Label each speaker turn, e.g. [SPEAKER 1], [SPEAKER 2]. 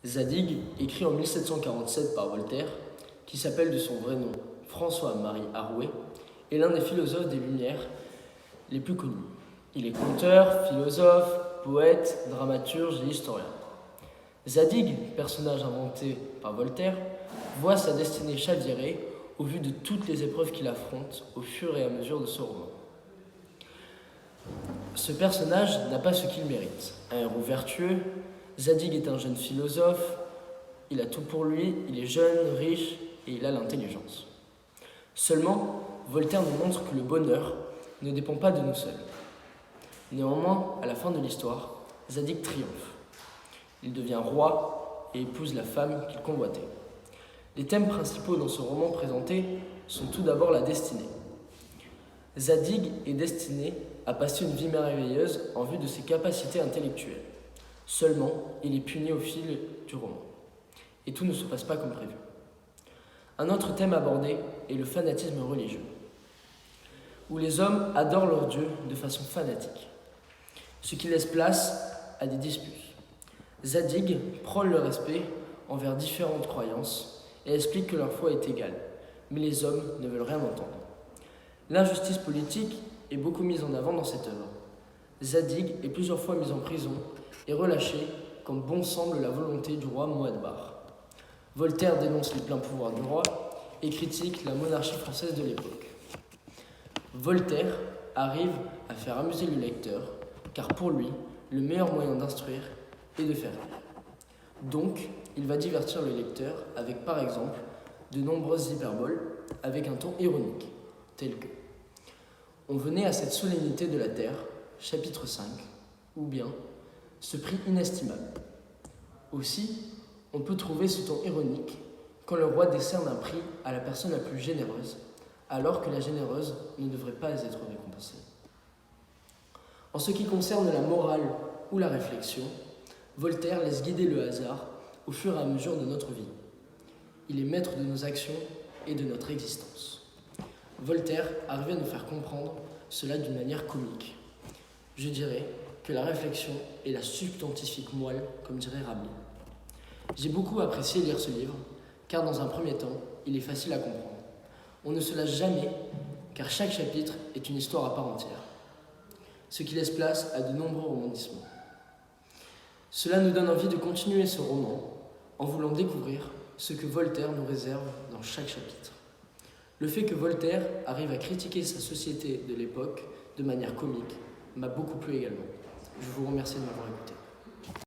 [SPEAKER 1] Zadig, écrit en 1747 par Voltaire, qui s'appelle de son vrai nom François-Marie Arouet, est l'un des philosophes des Lumières les plus connus. Il est conteur, philosophe, poète, dramaturge et historien. Zadig, personnage inventé par Voltaire, voit sa destinée chavirer au vu de toutes les épreuves qu'il affronte au fur et à mesure de ce roman. Ce personnage n'a pas ce qu'il mérite. Un héros vertueux, Zadig est un jeune philosophe, il a tout pour lui, il est jeune, riche et il a l'intelligence. Seulement, Voltaire nous montre que le bonheur ne dépend pas de nous seuls. Néanmoins, à la fin de l'histoire, Zadig triomphe. Il devient roi et épouse la femme qu'il convoitait. Les thèmes principaux dans ce roman présenté sont tout d'abord la destinée. Zadig est destiné à passer une vie merveilleuse en vue de ses capacités intellectuelles. Seulement, il est puni au fil du roman. Et tout ne se passe pas comme prévu. Un autre thème abordé est le fanatisme religieux, où les hommes adorent leur Dieu de façon fanatique, ce qui laisse place à des disputes. Zadig prône le respect envers différentes croyances et explique que leur foi est égale, mais les hommes ne veulent rien entendre. L'injustice politique est beaucoup mise en avant dans cette œuvre. Zadig est plusieurs fois mis en prison et relâché comme bon semble la volonté du roi Mouadbar. Voltaire dénonce les pleins pouvoirs du roi et critique la monarchie française de l'époque. Voltaire arrive à faire amuser le lecteur, car pour lui, le meilleur moyen d'instruire est de faire rire. Donc, il va divertir le lecteur avec, par exemple, de nombreuses hyperboles avec un ton ironique, tel que « On venait à cette solennité de la terre, chapitre 5, ou bien « Ce prix inestimable ». Aussi, on peut trouver ce ton ironique quand le roi décerne un prix à la personne la plus généreuse, alors que la généreuse ne devrait pas être récompensée. En ce qui concerne la morale ou la réflexion, Voltaire laisse guider le hasard au fur et à mesure de notre vie. Il est maître de nos actions et de notre existence. Voltaire arrive à nous faire comprendre cela d'une manière comique. Je dirais que la réflexion est la substantifique moelle, comme dirait Rabelais. J'ai beaucoup apprécié lire ce livre, car dans un premier temps, il est facile à comprendre. On ne se lâche jamais, car chaque chapitre est une histoire à part entière, ce qui laisse place à de nombreux rebondissements. Cela nous donne envie de continuer ce roman en voulant découvrir ce que Voltaire nous réserve dans chaque chapitre. Le fait que Voltaire arrive à critiquer sa société de l'époque de manière comique m'a beaucoup plu également. Je vous remercie de m'avoir écouté.